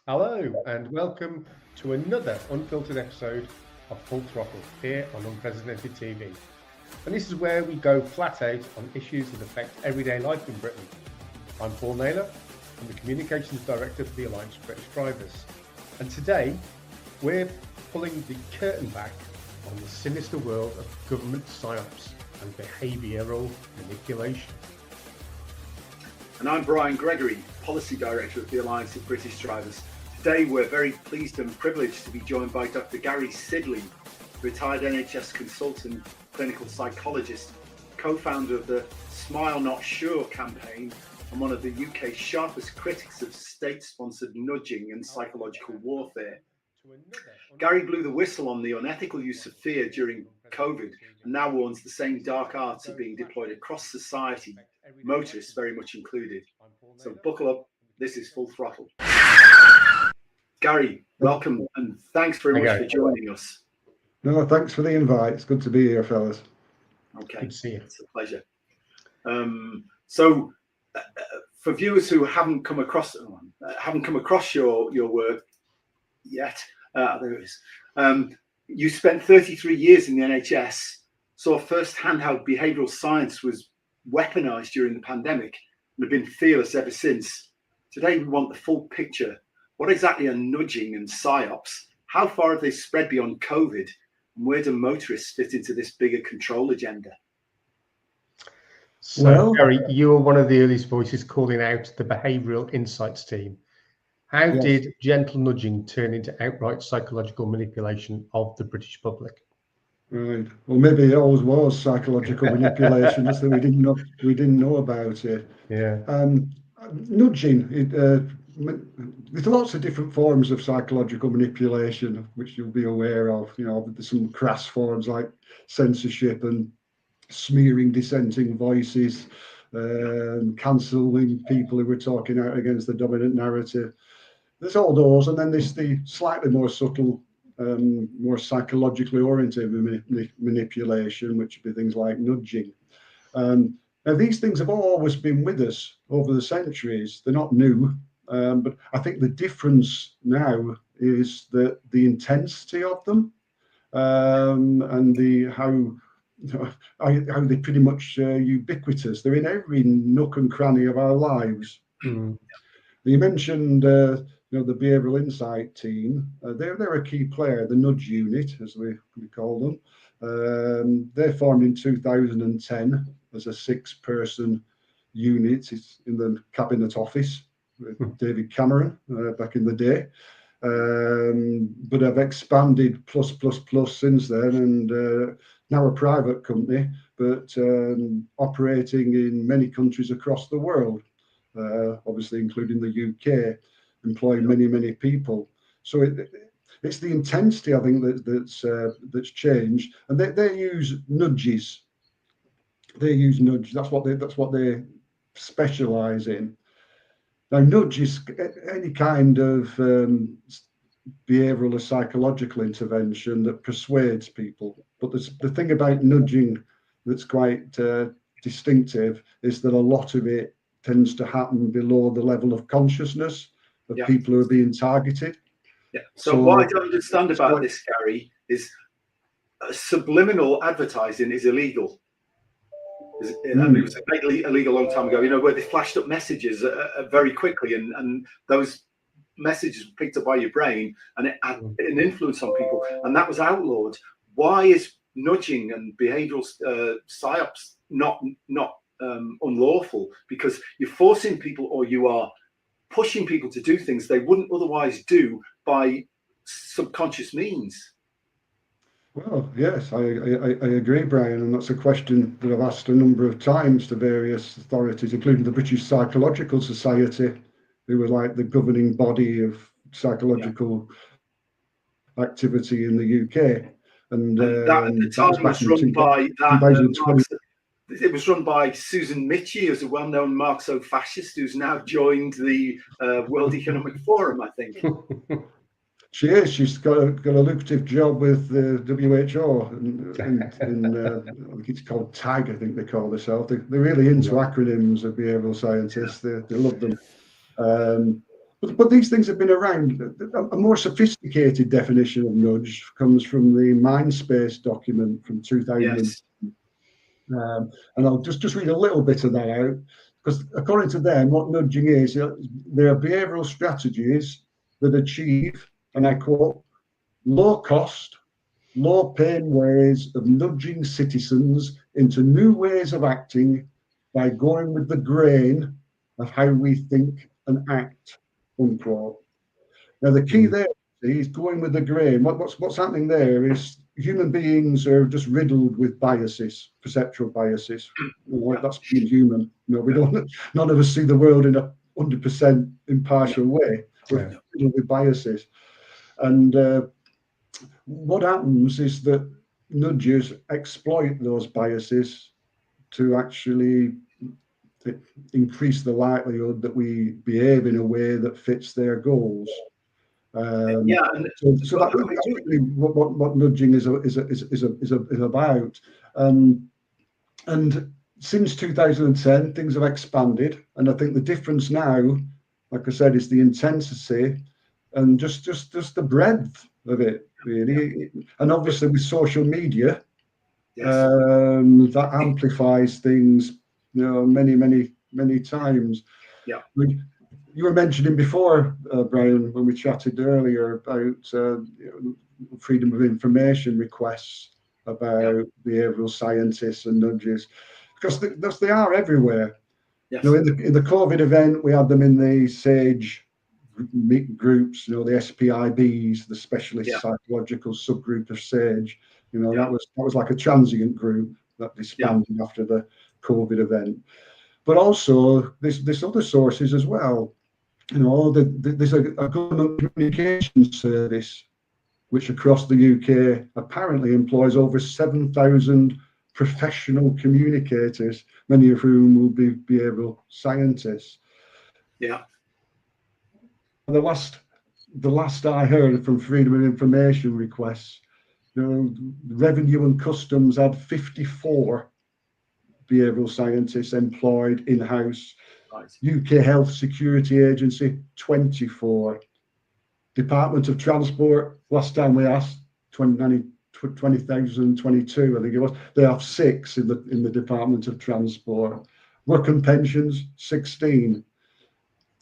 Hello and welcome to another unfiltered episode of Full Throttle here on Unprecedented TV. And this is where we go flat out on issues that affect everyday life in Britain. I'm Paul Naylor, I'm the Communications Director for the Alliance of British Drivers. And today we're pulling the curtain back on the sinister world of government psyops and behavioural manipulation. And I'm Brian Gregory, Policy Director of the Alliance of British Drivers. Today we're very pleased and privileged to be joined by Dr Gary Sidley, retired NHS consultant, clinical psychologist, co-founder of the Smile Not Sure campaign and one of the UK's sharpest critics of state-sponsored nudging and psychological warfare. Gary blew the whistle on the unethical use of fear during COVID and now warns the same dark arts are being deployed across society, motorists very much included. So buckle up, this is Full Throttle. Gary, welcome and thanks very much for joining us. No, thanks for the invite. It's good to be here, fellas. Okay, Good to see you. It's a pleasure. For viewers who haven't come across your work yet, there it is. You spent 33 years in the NHS, saw firsthand how behavioural science was weaponised during the pandemic and have been fearless ever since. Today we want the full picture. What exactly are nudging and psyops? How far have they spread beyond COVID? And where do motorists fit into this bigger control agenda? So, Gary, you were one of the earliest voices calling out the Behavioural Insights team. How did gentle nudging turn into outright psychological manipulation of the British public? Right. Well, maybe it always was psychological manipulation, just that we didn't know about it. Yeah. Nudging. There's lots of different forms of psychological manipulation, which you'll be aware of. You know, there's some crass forms like censorship and smearing dissenting voices, cancelling people who were talking out against the dominant narrative. There's all those, and then there's the slightly more subtle, more psychologically oriented manipulation, which would be things like nudging. Now, these things have always been with us over the centuries. They're not new, but I think the difference now is that the intensity of them and how they're pretty much ubiquitous. They're in every nook and cranny of our lives. Mm. You mentioned the Behavioural Insight team. They're a key player, the nudge unit, as we call them. They're formed in 2010 as a 6-person unit. It's in the Cabinet Office with David Cameron back in the day. But I've expanded plus since then, and now a private company, but operating in many countries across the world, obviously including the UK, employing many people. So it's the intensity, I think, that's changed, and they use nudges. They use nudge. That's what they specialise in. Now, nudge is any kind of behavioural or psychological intervention that persuades people. But the thing about nudging that's quite distinctive is that a lot of it tends to happen below the level of consciousness of people who are being targeted. Yeah. So what I don't understand about this, Gary, is subliminal advertising is illegal. It was illegal a long time ago, where they flashed up messages very quickly, and those messages were picked up by your brain, and it had an influence on people, and that was outlawed. Why is nudging and behavioural psyops not unlawful? Because you're forcing people, or you are pushing people to do things they wouldn't otherwise do by subconscious means. Well, yes, I agree, Brian, and that's a question that I've asked a number of times to various authorities, including the British Psychological Society, who were like the governing body of psychological activity in the UK. And that at the time was run by it was run by Susan Mitchie, who's a well-known Marxo-fascist who's now joined the World Economic Forum, I think. She is. She's got a lucrative job with the WHO, in I think it's called TAG. I think they call themselves. They're really into acronyms of behavioural scientists. They love them. But these things have been around. A more sophisticated definition of nudge comes from the Mindspace document from 2000. Yes. And I'll just read a little bit of that out, because according to them, what nudging is, they are behavioural strategies that achieve, and I quote, low cost, low pain ways of nudging citizens into new ways of acting by going with the grain of how we think and act, unquote. Now, the key there is going with the grain. What's happening there is human beings are just riddled with biases, perceptual biases. That's being human. We don't. None of us see the world in a 100% impartial way. We're riddled with biases, and what happens is that nudges exploit those biases to actually increase the likelihood that we behave in a way that fits their goals. So that's really what nudging is about. And since 2010, things have expanded, and I think the difference now, like I said, is the intensity and just the breadth of it, really. And obviously with social media, that amplifies things, many times. Yeah. You were mentioning before, Brian, when we chatted earlier about freedom of information requests about behavioural scientists and nudges, because they are everywhere. Yes. In the COVID event, we had them in the SAGE groups, the SPIBs, the specialist psychological subgroup of SAGE. That was like a transient group that disbanded after the COVID event. But also, there's other sources as well. There's a government communication service which across the UK apparently employs over 7,000 professional communicators, many of whom will be behavioural scientists. Yeah. The last I heard from Freedom of Information requests, Revenue and Customs had 54 behavioural scientists employed in-house. Right. UK Health Security Agency, 24. Department of Transport, last time we asked, 20,022, I think it was. They have 6 in the Department of Transport. Work and Pensions, 16.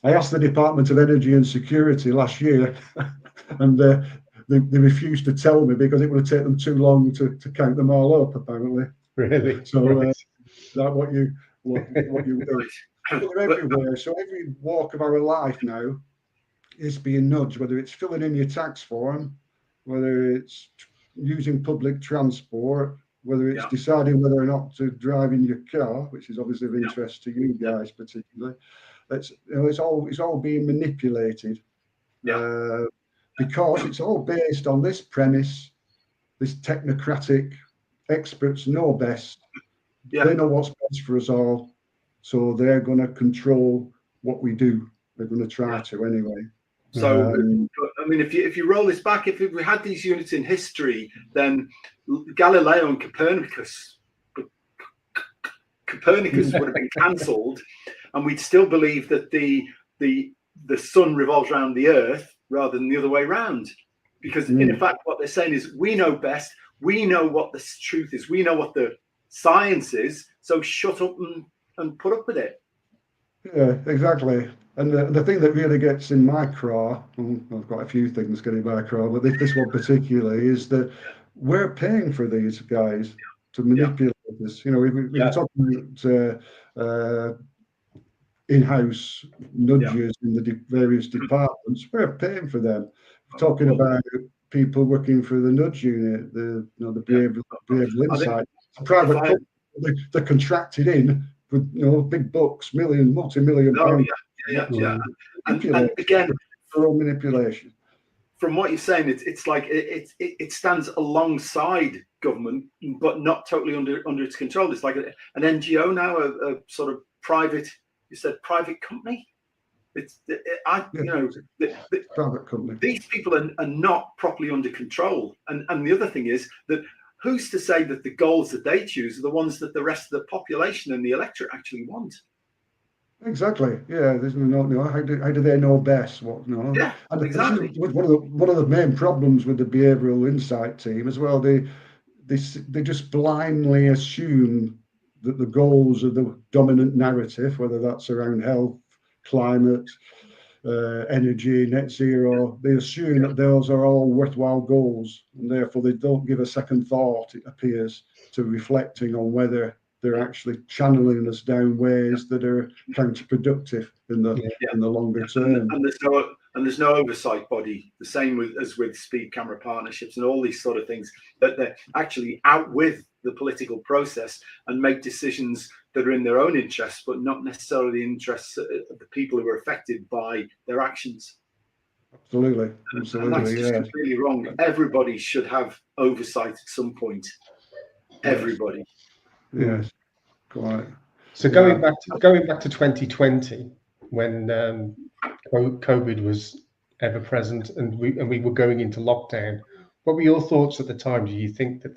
I asked the Department of Energy and Security last year, and they refused to tell me because it would have taken them too long to count them all up, apparently. Really? So is that what you do? They're everywhere. So every walk of our life now is being nudged, whether it's filling in your tax form, whether it's using public transport, whether it's deciding whether or not to drive in your car, which is obviously of interest to you guys particularly. It's all being manipulated, because it's all based on this premise, this technocratic experts know best. They know what's best for us all, so they're going to control what we do. They're going to try to anyway. So, I mean, if you roll this back, if we had these units in history, then Galileo and Copernicus would have been cancelled, and we'd still believe that the sun revolves around the Earth rather than the other way around. Because in fact, what they're saying is, we know best. We know what the truth is. We know what the science is. So shut up and put up with it. Yeah, exactly. And the thing that really gets in my craw, I've got a few things getting in my craw, but this one particularly is that we're paying for these guys to manipulate us. We're talking about in-house nudges in the various departments. We're paying for them. We're talking about people working for the nudge unit, the behavioural insight. Private company, they're contracted in with big bucks, multi-million pounds. And again, for all manipulation. From what you're saying, it's like it stands alongside government, but not totally under its control. It's like an NGO now, a sort of private. You said private company. Private company. These people are not properly under control, and the other thing is that who's to say that the goals that they choose are the ones that the rest of the population and the electorate actually want? Exactly. Yeah. There's no. How do they know best? What? No. Yeah, And this exactly. is one of the main problems with the behavioural insight team as well. They just blindly assume that the goals of the dominant narrative, whether that's around health, climate, energy, net zero, they assume Yeah. that those are all worthwhile goals, and therefore they don't give a second thought, it appears, to reflecting on whether they're actually channeling us down ways that are counterproductive in the Yeah. longer term. And there's no oversight body. The same as with speed camera partnerships and all these sort of things, that they're actually out with the political process and make decisions that are in their own interests, but not necessarily the interests of the people who are affected by their actions. Absolutely, And that's absolutely, just yeah. completely wrong. Everybody should have oversight at some point. Everybody. Yes, quite. So Yeah. going back to 2020, when COVID was ever present and we were going into lockdown, what were your thoughts at the time? Do you think that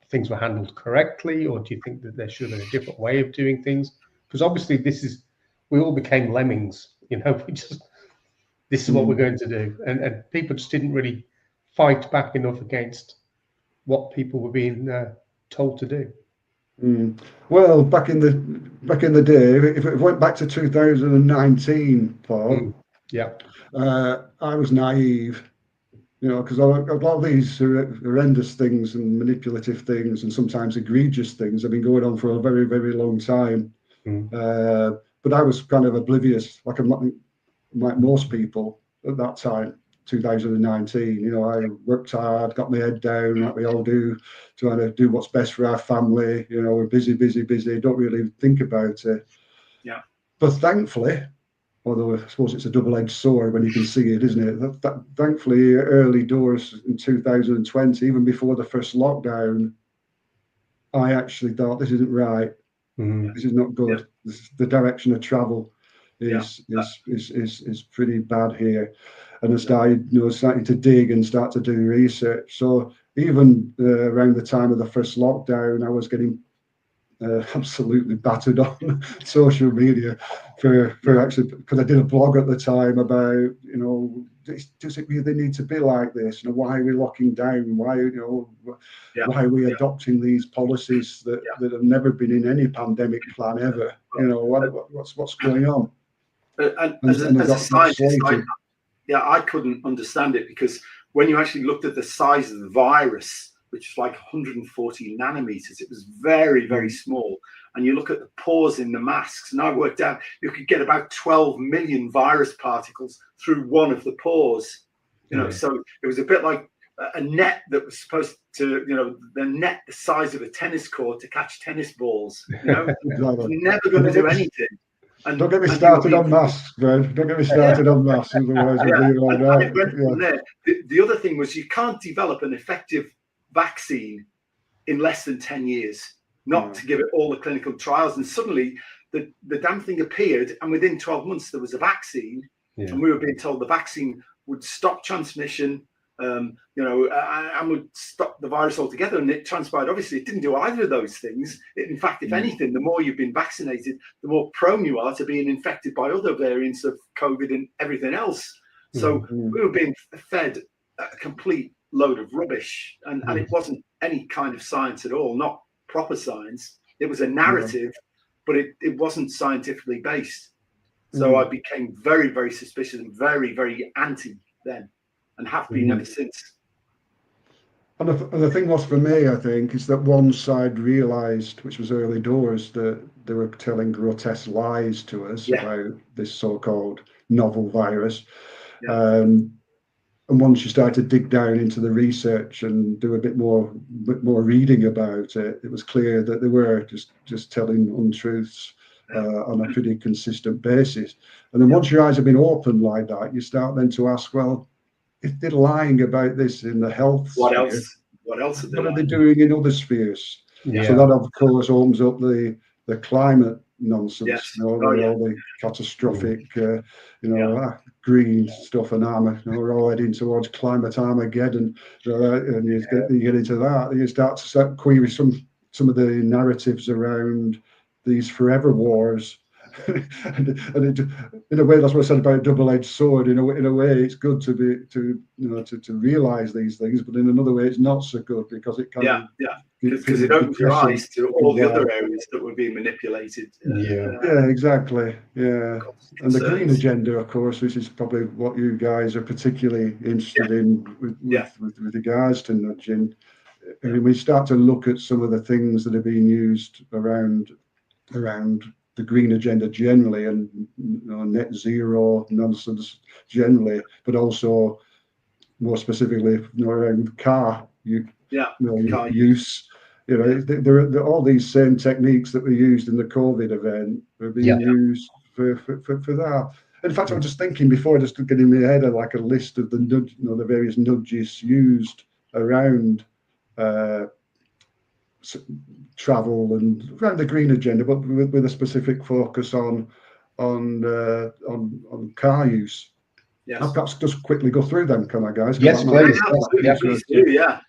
things were handled correctly, or do you think that there should have been a different way of doing things? Because obviously we all became lemmings, this is what we're going to do, and people just didn't really fight back enough against what people were being told to do. Well, back in the day, if it went back to 2019, Paul, Yeah. I was naive, because a lot of these horrendous things and manipulative things and sometimes egregious things have been going on for a very, very long time. But I was kind of oblivious, like most people at that time, 2019. I worked hard, got my head down, like we all do, trying to do what's best for our family. We're busy, don't really think about it. Yeah. But thankfully, although I suppose it's a double-edged sword when you can see it, isn't it? Thankfully, early doors in 2020, even before the first lockdown, I actually thought this isn't right. This is not good. Yeah. The direction of travel is pretty bad here. And I started, starting to dig and start to do research. So even around the time of the first lockdown, I was getting absolutely battered on social media for actually, because I did a blog at the time about, does it really need to be like this? Why are we locking down? Why, why are we adopting these policies that have never been in any pandemic plan ever? What's going on? And as a scientist, I couldn't understand it, because when you actually looked at the size of the virus, which is like 140 nanometers, it was very, very small. And you look at the pores in the masks, and I worked out you could get about 12 million virus particles through one of the pores. So it was a bit like a net that was supposed to, the net the size of a tennis court to catch tennis balls. Exactly. It's never going to do anything. And don't get me started on masks, Brad. Don't get me started on masks. Otherwise, the other thing was, you can't develop an effective vaccine in less than 10 years, not to give it all the clinical trials. And suddenly the damn thing appeared, and within 12 months there was a vaccine, and we were being told the vaccine would stop transmission, and would stop the virus altogether. And it transpired, obviously, it didn't do either of those things. In fact, if anything, the more you've been vaccinated, the more prone you are to being infected by other variants of COVID and everything else. So we were being fed a complete load of rubbish, and it wasn't any kind of science at all, not proper science. It was a narrative, but it wasn't scientifically based. So I became very, very suspicious and very, very anti then, and have been ever since. And the thing was, for me, I think, is that one side realised, which was early doors, that they were telling grotesque lies to us about this so-called novel virus. And once you start to dig down into the research and do a bit more reading about it, it was clear that they were just telling untruths on a pretty consistent basis. And then once your eyes have been opened like that, you start then to ask, well, if they're lying about this in the health sphere, what else are they doing in other spheres? Yeah. So that, of course, opens up the climate nonsense, all the catastrophic, green stuff, and we're all heading towards climate Armageddon. And you get into that, and you start to query some of the narratives around these forever wars, and in a way, that's what I said about a double-edged sword. In a way, it's good to realise these things, but in another way, it's not so good because it can because it opens your eyes to all the other areas that were being manipulated. Exactly. Yeah, and the green agenda, of course, which is probably what you guys are particularly interested in with regards to nudging. I mean, we start to look at some of the things that are being used around the green agenda generally, and net zero nonsense generally, but also more specifically around car use. There are all these same techniques that were used in the COVID event are being used for that. In fact, I was just thinking before, just getting in my head like a list of the various nudges used around travel and around the green agenda, but with a specific focus on car use. Yes. I'll perhaps just quickly go through them, can I, guys? Yes, please. Please do. Yeah.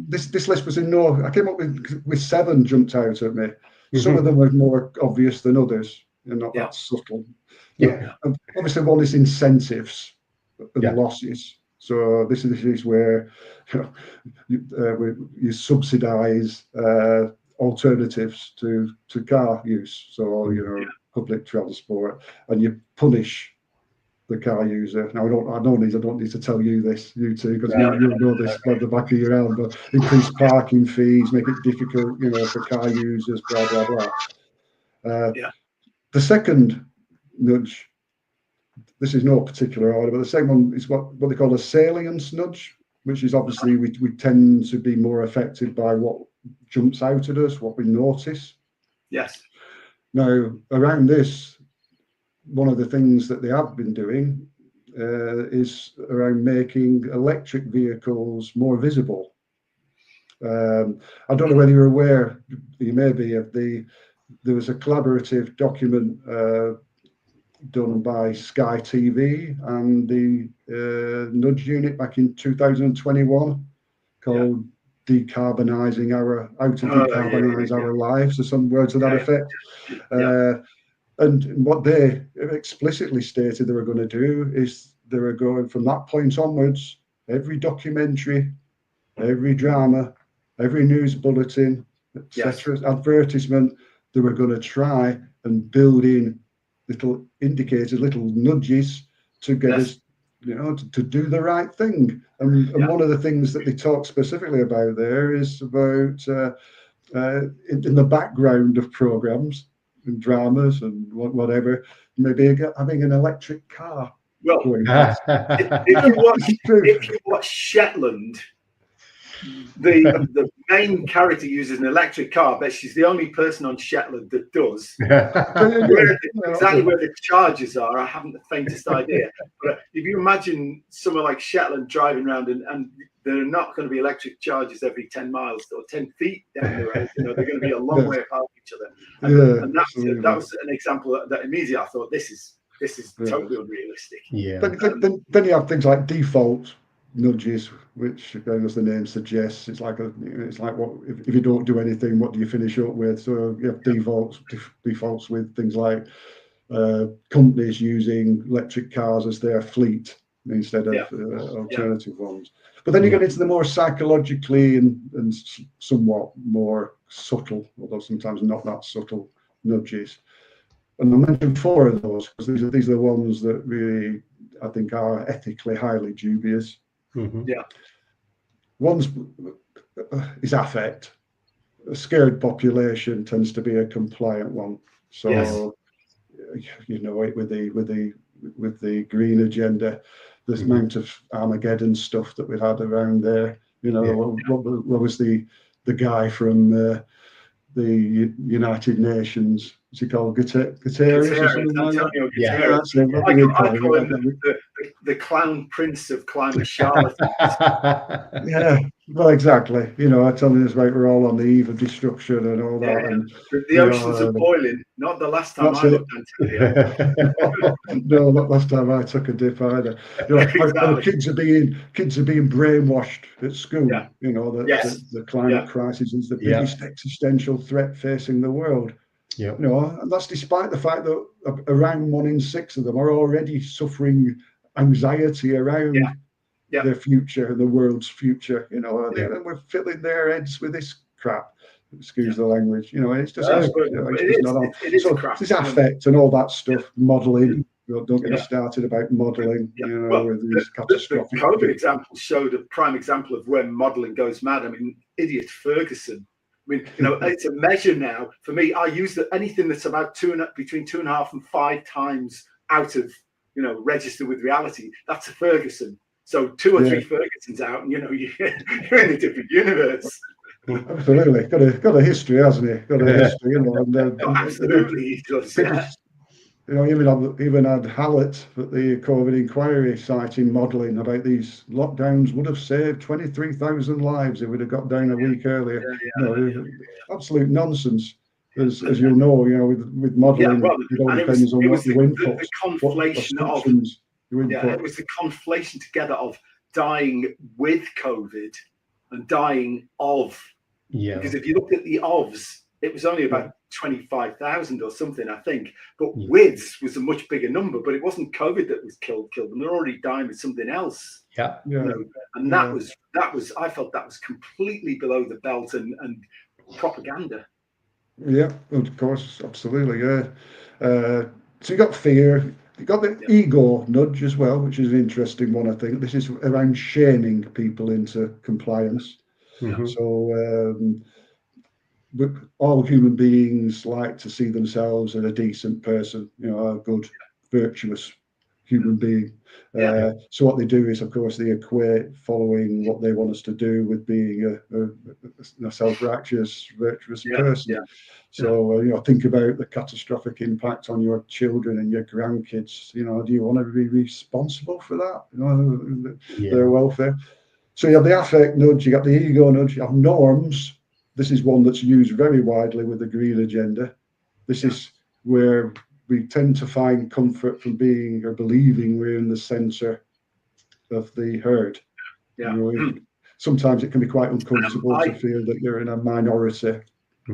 This list was I came up with 7 jumped out at me. Some of them were more obvious than others, and not that subtle. Yeah. Obviously, one is incentives and losses. So this is where you subsidise alternatives to car use. So public transport, and you punish the car user. Now I don't need to tell you this, you two, because you know this by the back of your hand. But increase parking fees, make it difficult, for car users, blah blah blah. The second nudge. This is no particular order, but the second one is what they call a salience nudge, which is obviously we tend to be more affected by what jumps out at us, what we notice. Yes. Now, around this, one of the things that they have been doing is around making electric vehicles more visible. I don't know whether you're aware, you may be, there was a collaborative document done by Sky TV and the Nudge Unit back in 2021 called Decarbonising How to Decarbonise Our Lives, or some words to that effect. And what they explicitly stated they were going to do is they were going from that point onwards, every documentary, every drama, every news bulletin, etc., advertisement, they were going to try and build in little indicators, little nudges to get us, to do the right thing. And one of the things that they talk specifically about there is about in the background of programs and dramas and whatever, maybe having an electric car. Well, if you watch Shetland, the main character uses an electric car, but she's the only person on Shetland that does. Exactly where the charges are, I haven't the faintest idea. But if you imagine somewhere like Shetland driving around and there are not going to be electric charges every 10 miles or 10 feet down the road, they're going to be a long way apart from each other. And that was an example that immediately I thought, this is totally unrealistic. Yeah. Then you have things like default nudges, which, as the name suggests, it's like what if you don't do anything, what do you finish up with? So you have defaults with things like companies using electric cars as their fleet instead of alternative ones. But then you get into the more psychologically and somewhat more subtle, although sometimes not that subtle, nudges. And I mentioned 4 of those because these are the ones that really, I think, are ethically highly dubious. One's is affect. A scared population tends to be a compliant one. So with the green agenda, this amount of Armageddon stuff that we had around there. What was the guy from the United Nations? What's he called? Guterres or something like that? Yeah, I call him the clown prince of climate charlatans. Well, exactly. Telling us about we're all on the eve of destruction and all that. And the oceans are boiling. Not the last time I looked into it. No, not last time I took a dip either. Exactly. Kids are being brainwashed at school. The climate crisis is the biggest existential threat facing the world. Yeah. You know, and that's despite the fact that around 1 in 6 of them are already suffering anxiety around their future and the world's future. You know, and we're filling their heads with this crap. Excuse the language. You know, it's just, not on. So this affect and all that stuff, modelling. Don't get me started about modelling. You know, with these catastrophic. The COVID example showed a prime example of when modelling goes mad. I mean, idiot Ferguson. I mean, you know, it's a measure now. For me, I use anything that's about between 2.5 and 5 times out of, you know, register with reality. That's a Ferguson. So 2 or 3 Fergusons out, and you know, you're in a different universe. Absolutely, got a history, hasn't he? Got a history, you know. And, absolutely, he does. You know, even had Hallett at the COVID inquiry citing modelling about these lockdowns would have saved 23,000 lives if we'd have got down a week earlier. Absolute nonsense, as you'll know. You know, with modelling, it all depends on what you input. The conflation it was the conflation together of dying with COVID and dying of. Yeah. Because if you look at the ofs, it was only about 25,000 or something, I think. But withs was a much bigger number. But it wasn't COVID that was killed them. They're already dying with something else. Yeah. You know? And that was. I felt that was completely below the belt and propaganda. Yeah, of course, absolutely. Yeah. So you got fear. You got the ego nudge as well, which is an interesting one. I think this is around shaming people into compliance. Mm-hmm. So. All human beings like to see themselves as a decent person, you know, a good, virtuous human being. So what they do is, of course, they equate following what they want us to do with being a self-righteous, virtuous person. So, you know, think about the catastrophic impact on your children and your grandkids. You know, do you want to be responsible for that? You know, their welfare. So you have the affect nudge, you got the ego nudge, you have norms. This is one that's used very widely with the green agenda. This is where we tend to find comfort from being or believing we're in the center of the herd. You know, sometimes it can be quite uncomfortable to feel that you're in a minority.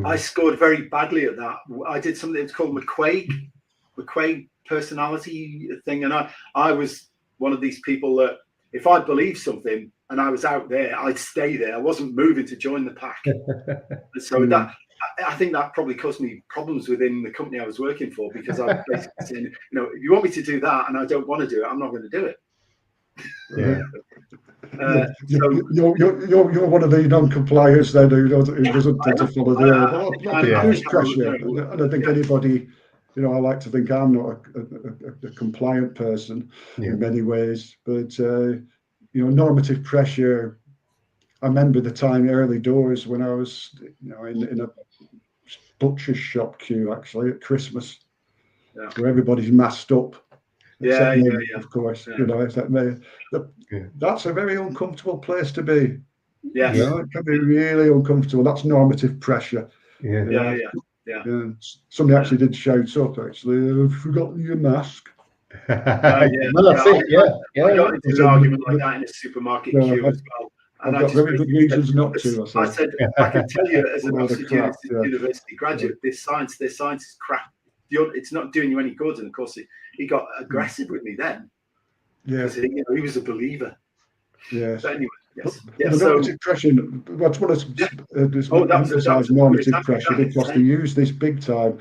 I scored very badly at that. I did something that's called McQuaig personality thing. And I was one of these people that if I believed something, and I was out there, I'd stay there. I wasn't moving to join the pack. So I think that probably caused me problems within the company I was working for, because I basically said, you know, if you want me to do that and I don't want to do it, I'm not going to do it. You're one of the non-compliers then who doesn't tend to follow the order. There's pressure, and I think anybody, you know, I like to think I'm not a compliant person in many ways, but you know, normative pressure. I remember the time early doors when I was, you know, in a butcher's shop queue actually at Christmas, where everybody's masked up. Of course, you know, that's a very uncomfortable place to be. You know, it can be really uncomfortable. That's normative pressure. Somebody actually did shout up. Actually, I've forgotten your mask. I got into an argument like that in a supermarket queue as well. And I've got very good reasons not to. I said, I can tell you as an university graduate, this science is crap. It's not doing you any good. And of course, he got aggressive with me then. Because he was a believer. Yes. But anyway, normative pressure. That's what I emphasise normative pressure, because they use this big time.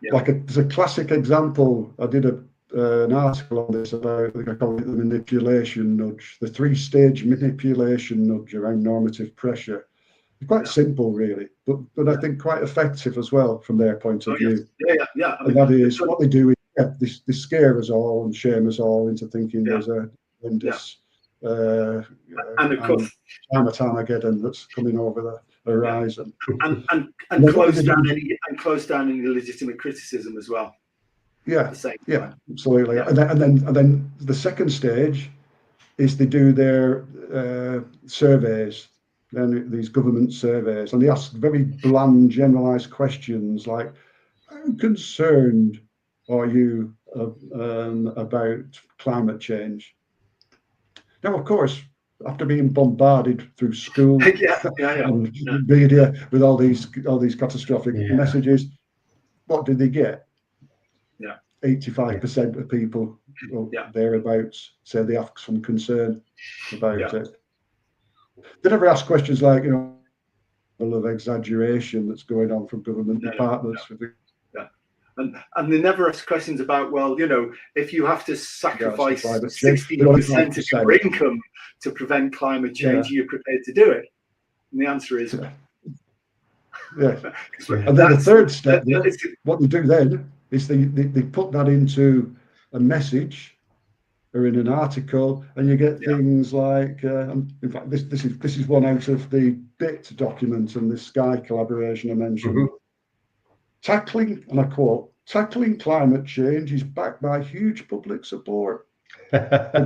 There's a classic example. I did an article on this about, I think I call it the manipulation nudge, the 3-stage manipulation nudge around normative pressure. Quite simple, really, but I think quite effective as well from their point of view. And that is what they do is they scare us all and shame us all into thinking there's a tremendous and of course Armageddon that's coming over the horizon. And close down any legitimate criticism as well. Absolutely. And then the second stage is they do their surveys, then these government surveys, and they ask very bland, generalized questions like, how concerned are you about climate change? Now, of course, after being bombarded through school and media with all these catastrophic messages, what did they get? Yeah. 85% of people, well, thereabouts, say they have some concern about it. They never ask questions like, you know, of exaggeration that's going on from government departments. And they never ask questions about, well, you know, if you have to sacrifice 16% of your income to prevent climate change, are you prepared to do it? And the answer is yeah. And then the third step, what they do then is they put that into a message or in an article, and you get things like, in fact, this is one out of the BIT document and the Sky collaboration I mentioned. Tackling, and I quote, tackling climate change is backed by huge public support. The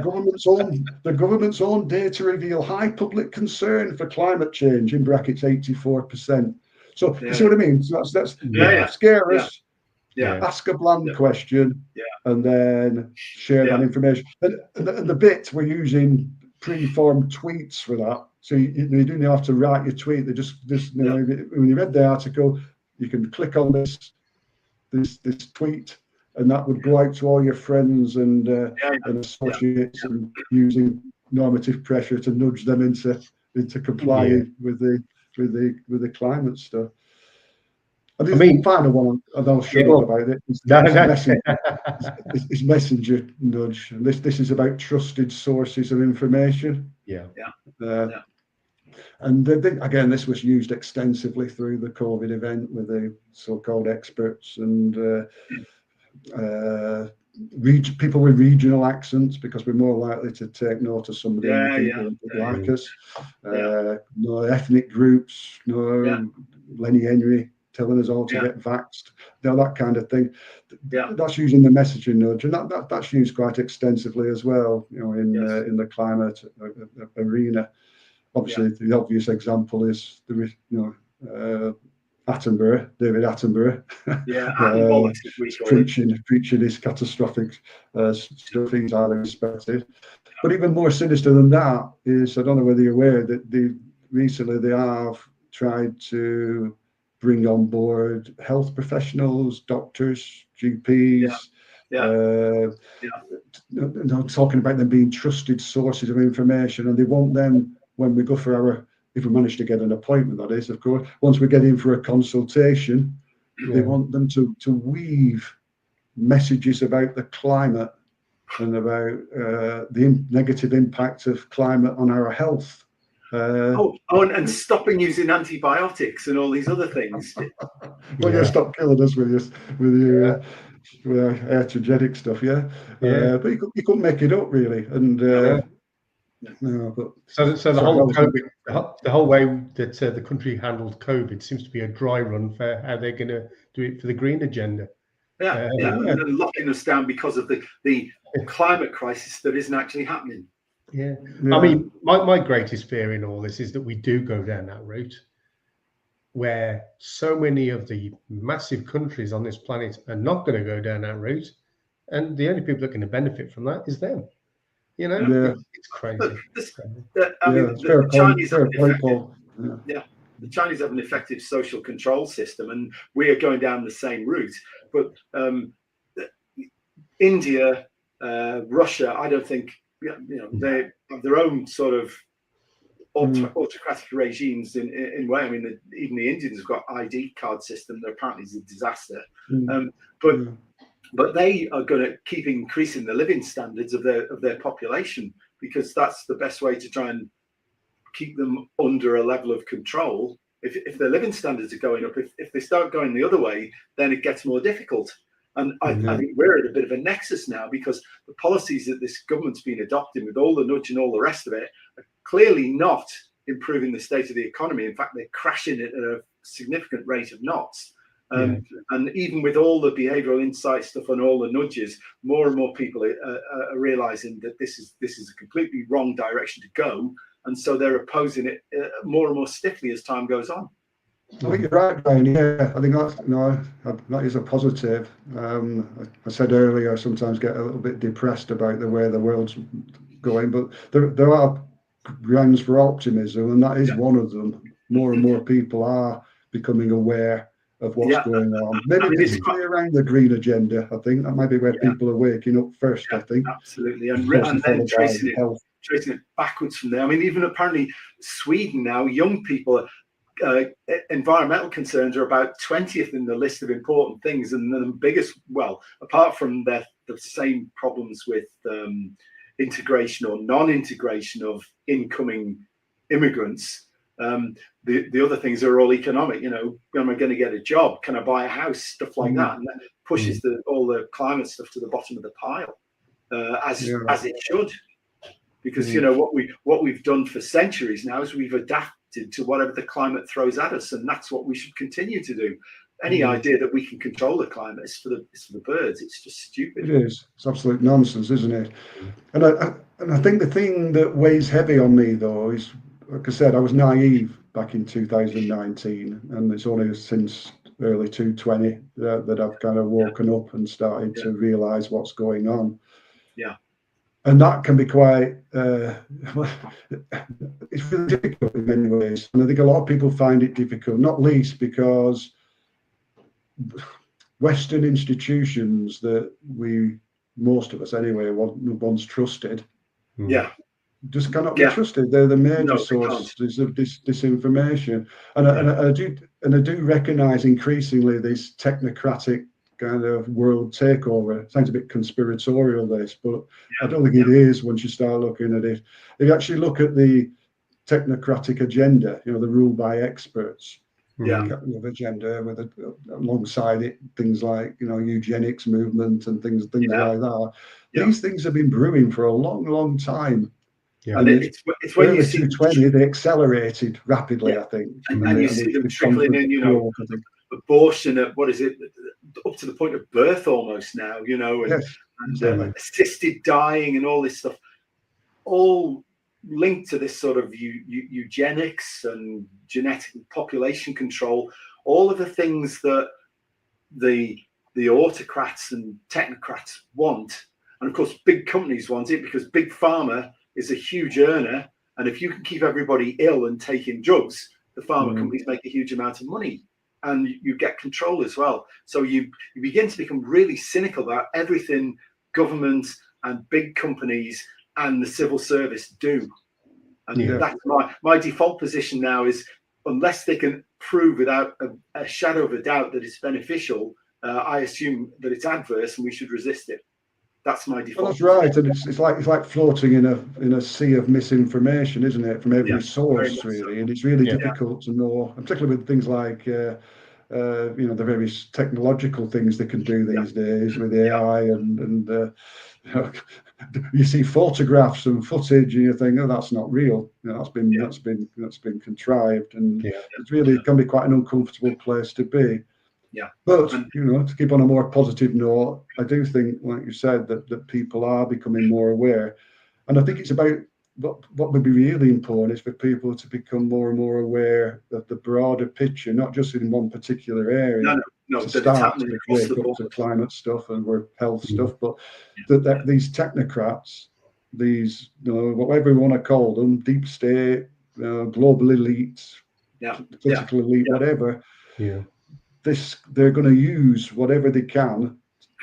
government's own data reveal high public concern for climate change, in brackets 84%. So you see what I mean? So that's scare us. Ask a bland question, and then share that information. And the bit we're using pre-formed tweets for that. So you don't have to write your tweet. They just you know, when you read the article, you can click on this tweet, and that would go out to all your friends and associates, and using normative pressure to nudge them into complying with the climate stuff. And the final one, and I'll shut up about it. It's messenger nudge. And this is about trusted sources of information. And again, this was used extensively through the COVID event with the so-called experts and people with regional accents, because we're more likely to take note of somebody like us. No ethnic groups, no Lenny Henry telling us all to get vaxxed, you know, that kind of thing. That's using the messaging nudge, and that's used quite extensively as well, you know, in the climate arena. Obviously, the obvious example is David Attenborough, preaching his catastrophic stuff. He's highly respected. But even more sinister than that is, I don't know whether you're aware that recently they have tried to bring on board health professionals, doctors, GPs, talking about them being trusted sources of information, and they want them when we go for if we manage to get an appointment, that is, of course, once we get in for a consultation, they want them to weave messages about the climate and about the negative impact of climate on our health. And stopping using antibiotics and all these other things. Well, stop killing us with your iatrogenic stuff, but you couldn't make it up, really. And so the whole COVID, the whole way that the country handled COVID seems to be a dry run for how they're going to do it for the green agenda. And locking us down because of the climate crisis that isn't actually happening. I mean, my greatest fear in all this is that we do go down that route, where so many of the massive countries on this planet are not going to go down that route, and the only people that are going to benefit from that is them. You know, it's crazy. The Chinese have an effective social control system, and we are going down the same route. But India, Russia, I don't think, they have their own sort of autocratic regimes in way. I mean, even the Indians have got ID card system that apparently is a disaster. But they are going to keep increasing the living standards of their population, because that's the best way to try and keep them under a level of control. If their living standards are going up, if they start going the other way, then it gets more difficult. And I think we're at a bit of a nexus now, because the policies that this government's been adopting, with all the nudge and all the rest of it, are clearly not improving the state of the economy. In fact, they're crashing it at a significant rate of knots. And even with all the behavioural insight stuff and all the nudges, more and more people are realising that this is a completely wrong direction to go, and so they're opposing it more and more stiffly as time goes on. I think you're right, Brian. Yeah, I think that is a positive. I said earlier, I sometimes get a little bit depressed about the way the world's going, but there are grounds for optimism, and that is one of them. More and more people are becoming aware of what's going on. Maybe particularly around the green agenda. I think that might be where people are waking up first. I think absolutely, and then tracing it backwards from there. I mean, even apparently Sweden now, young people. Environmental concerns are about 20th in the list of important things, and the biggest, well, apart from the same problems with integration or non-integration of incoming immigrants, the other things are all economic. You know, am I going to get a job? Can I buy a house? Stuff like that, and that pushes all the climate stuff to the bottom of the pile, as it should, because you know what we've done for centuries now is we've adapted to whatever the climate throws at us, and that's what we should continue to do. Any idea that we can control the climate is for the birds. It's just stupid. It is. It's absolute nonsense, isn't it? And I think the thing that weighs heavy on me though is, like I said, I was naive back in 2019, and it's only since early 2020 that I've kind of woken up and started to realise what's going on. Yeah. And that can be quite, it's really difficult in many ways. And I think a lot of people find it difficult, not least because Western institutions that most of us anyway, once trusted, just cannot be trusted. They're the major sources of disinformation. And I do recognise increasingly this technocratic kind of world takeover. It sounds a bit conspiratorial, this, but I don't think it is once you start looking at it. If you actually look at the technocratic agenda, you know, the rule by experts agenda with alongside it things like, you know, eugenics movement and things like that. These things have been brewing for a long time. Yeah. And it's when you see 2020, they accelerated rapidly, I think. And you see them trickling in, you know, abortion at what is it, up to the point of birth almost now, you know, and assisted dying and all this stuff, all linked to this sort of eugenics and genetic population control, all of the things that the autocrats and technocrats want. And of course, big companies want it because big pharma is a huge earner. And if you can keep everybody ill and taking drugs, the pharma companies make a huge amount of money. And you get control as well. So you begin to become really cynical about everything government and big companies and the civil service do. And that's my default position now is, unless they can prove without a shadow of a doubt that it's beneficial, I assume that it's adverse and we should resist it. That's my default. Well, that's right, and it's like floating in a sea of misinformation, isn't it, from every source really, and it's really difficult to know, particularly with things like you know, the various technological things they can do these days with AI and you know, you see photographs and footage and you think, oh, that's not real. You know, that's been contrived, and it really can be quite an uncomfortable place to be. But you know, to keep on a more positive note, I do think, like you said, that people are becoming more aware, and I think it's about what would be really important is for people to become more and more aware of the broader picture, not just in one particular area. No, to start to wake up to climate stuff and health stuff, but that these technocrats, these, you know, whatever we want to call them, deep state, global elites, political elite, whatever. They're going to use whatever they can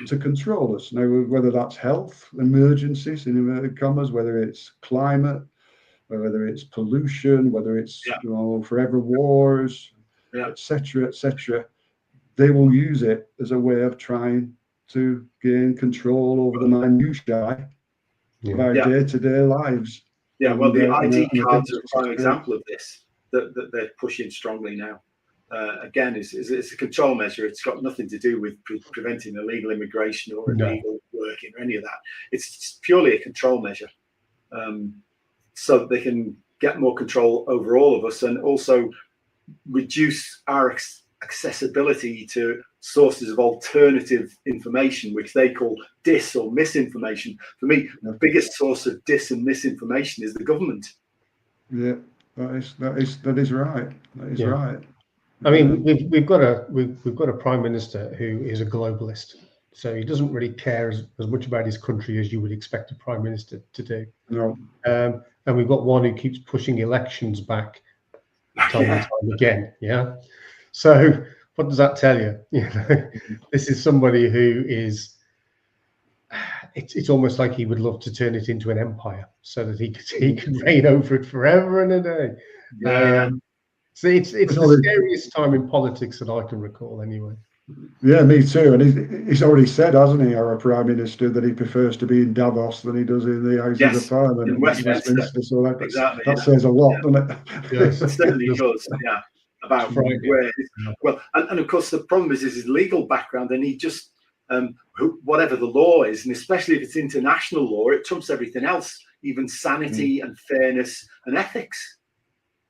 to control us. Now, whether that's health emergencies, in inverted commas, whether it's climate, whether it's pollution, whether it's you know, forever wars, etc., they will use it as a way of trying to gain control over the minutiae of our day-to-day lives. Well, the ID cards are a prime example of this, that they're pushing strongly now. Again, it's a control measure. It's got nothing to do with preventing illegal immigration or illegal working or any of that. It's purely a control measure, so that they can get more control over all of us and also reduce our accessibility to sources of alternative information, which they call dis or misinformation. For me, the biggest source of dis and misinformation is the government. Yeah, that is right. That is right. I mean, we've got a prime minister who is a globalist, so he doesn't really care as much about his country as you would expect a prime minister to do. No. And we've got one who keeps pushing elections back time and time again. So what does that tell you? You know, this is somebody who is. It's almost like he would love to turn it into an empire so that he could reign over it forever and a day. So it's the scariest time in politics that I can recall, anyway. Yeah, me too. And he's already said, hasn't he, our Prime Minister, that he prefers to be in Davos than he does in the Houses of Parliament in Westminster. So that says a lot, doesn't it? Yes, it certainly does. Yeah, about where. Well, and of course the problem is his legal background, and he just whatever the law is, and especially if it's international law, it trumps everything else, even sanity and fairness and ethics.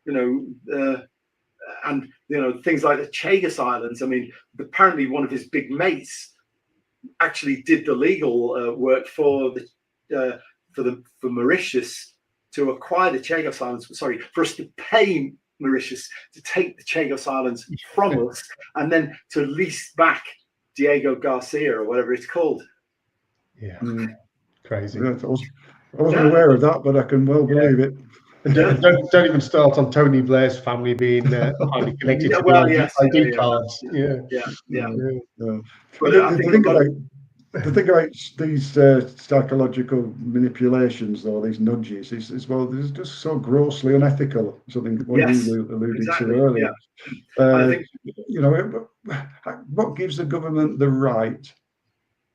You know. And things like the Chagos Islands. I mean, apparently one of his big mates actually did the legal work for Mauritius to acquire the Chagos Islands. Sorry, for us to pay Mauritius to take the Chagos Islands from us, and then to lease back Diego Garcia or whatever it's called. Yeah, crazy. Yeah, I wasn't aware of that, but I can well believe it. And don't even start on Tony Blair's family being highly connected to the ID cards. But the thing about these psychological manipulations, or these nudges, is well, they're just so grossly unethical. Something what you alluded to earlier. I think, what gives the government the right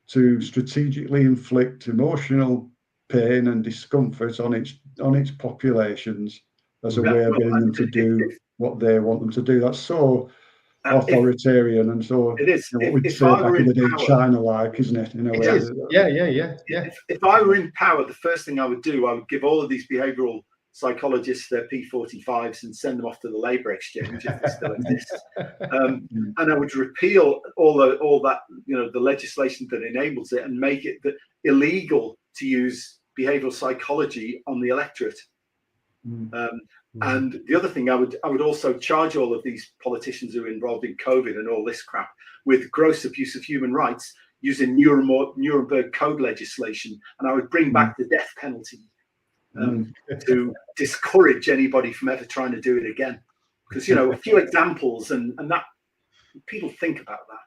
to strategically inflict emotional pain and discomfort on its populations as a way of getting them to do what they want them to do? That's so authoritarian, and so it is. What we'd say back in the day, China-like, isn't it? In a way. Yeah. If I were in power, the first thing I would do, I would give all of these behavioural psychologists their P45s and send them off to the labour exchange if they still exist. And I would repeal all that, the legislation that enables it, and make it illegal to use behavioural psychology on the electorate. And the other thing, I would also charge all of these politicians who are involved in COVID and all this crap with gross abuse of human rights using Nuremberg Code legislation, and I would bring back the death penalty to discourage anybody from ever trying to do it again. Because a few examples, and that people think about that.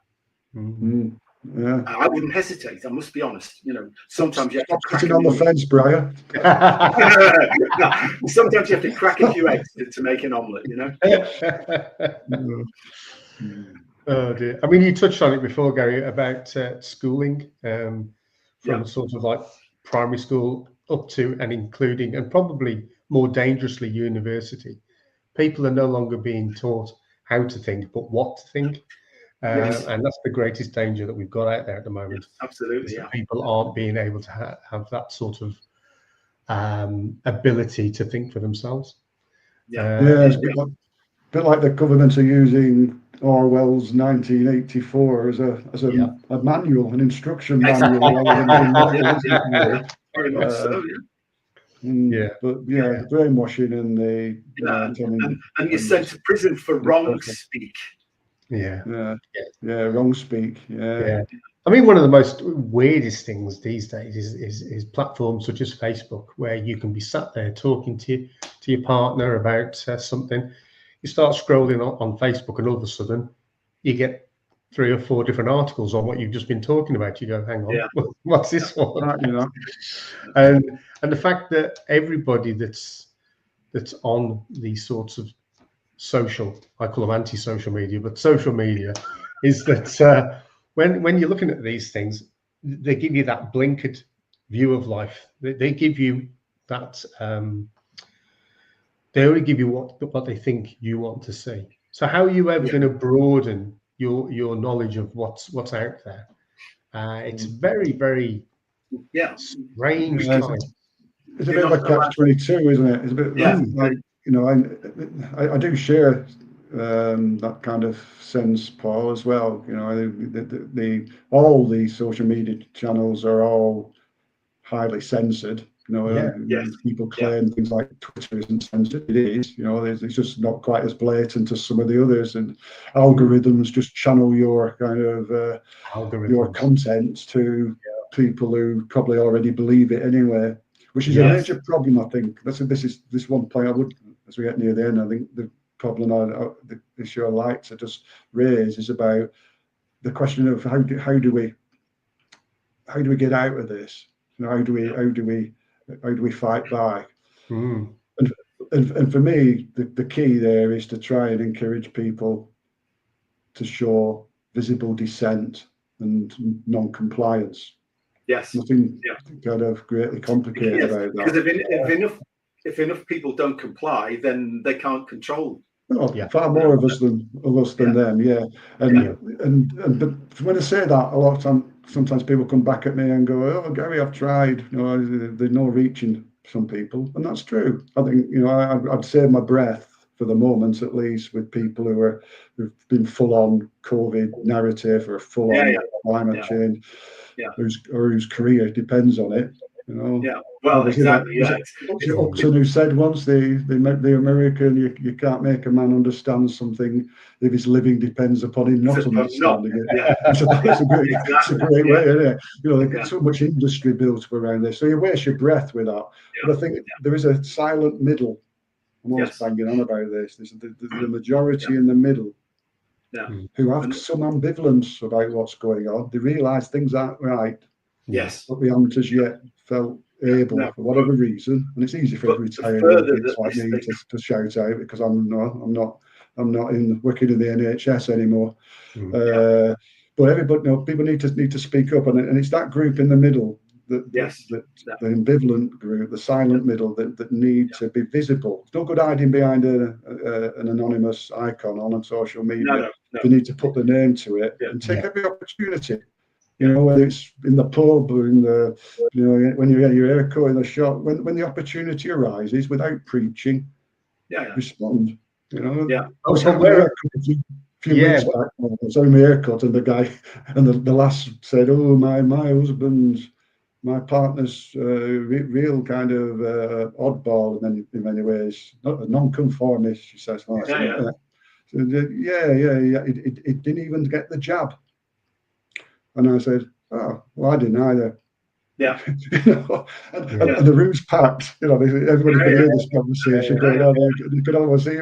Yeah, I wouldn't hesitate. I must be honest. Sometimes you have to crack on the fence, Brian. Sometimes you have to crack a few eggs to make an omelette. Oh dear. I mean, you touched on it before, Gary, about schooling from sort of like primary school up to and including, and probably more dangerously, university. People are no longer being taught how to think, but what to think. And that's the greatest danger that we've got out there at the moment. Yes, absolutely, People aren't being able to have that sort of ability to think for themselves. It's a bit like the government are using Orwell's 1984 as a manual, an instruction manual. Very much so, the brainwashing and the and you're sent to prison for wrong speak. Wrong speak. I mean, one of the most weirdest things these days is platforms such as Facebook, where you can be sat there talking to your partner about something. You start scrolling on Facebook, and all of a sudden you get 3 or 4 different articles on what you've just been talking about. You go, hang on, what's this one? And the fact that everybody that's on these sorts of I call them anti-social media, but social media, is that when you're looking at these things, they give you that blinkered view of life. They give you that, they only give you what they think you want to see. So how are you ever going to broaden your knowledge of what's out there? It's very, very strange time. It's a bit of a catch-22, isn't it? It's a bit like, I do share that kind of sense, Paul, as well. All the social media channels are all highly censored. People claim things like Twitter isn't censored. It is. It's just not quite as blatant as some of the others, and algorithms just channel your kind of your content to people who probably already believe it anyway, which is a major problem. I think this one point I would, as we get near the end, I think problem, or the issue I'd like to just raise is about the question of how do we get out of this? How do we fight back? Mm. And for me, the key there is to try and encourage people to show visible dissent and non-compliance. Yes. Nothing kind of greatly complicated about that. Because if enough people don't comply, then they can't control. Oh, far more of us than them, And but when I say that, a lot of time, sometimes people come back at me and go, "Oh, Gary, I've tried. There's no reaching some people," and that's true. I think I'd save my breath for the moment, at least, with people who've been full on COVID narrative or full on climate change, whose career depends on it. Yeah, well, exactly. Was it Upton who said once, the American, you can't make a man understand something if his living depends upon him not understanding it. Yeah. It's a great way, isn't it? They've got so much industry built up around this, so you waste your breath with that. But I think there is a silent middle. I'm always banging on about this. There's the majority in the middle who have some ambivalence about what's going on. They realise things aren't right. Yes, but we haven't as yet felt able, for whatever reason, and it's easy for retired kids like me to shout out, because I'm not working in the NHS anymore. But everybody, people need to speak up, and it's that group in the middle, the ambivalent group, the silent middle, that need to be visible. It's no good hiding behind an anonymous icon on social media. No. They need to put the name to it and take every opportunity. Whether it's in the pub or in the, when you get your haircut in the shop, when the opportunity arises, without preaching, respond. I was having my haircut a few weeks back. I was having my haircut, and the guy, and the lass said, "Oh, my partner's real kind of oddball, and then in many ways, not a non-conformist." She says, It didn't even get the jab. And I said, "Oh, well, I didn't either." Yeah. And the room's packed. Everybody could hear this conversation going on. You could almost see,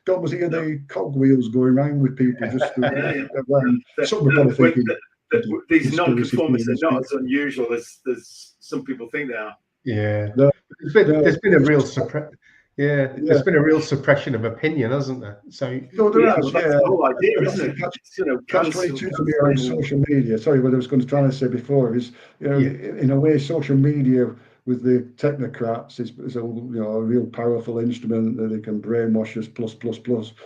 God was hear the cogwheels going around with people just some were probably thinking these non-conformists are not as unusual as some people think they are. Yeah. There's been a real there's been a real suppression of opinion, hasn't there? So that's the whole idea, isn't it? Catch-22 for me on social media. Sorry, what I was going to try to say before is, in a way, social media with the technocrats is a real powerful instrument that they can brainwash us plus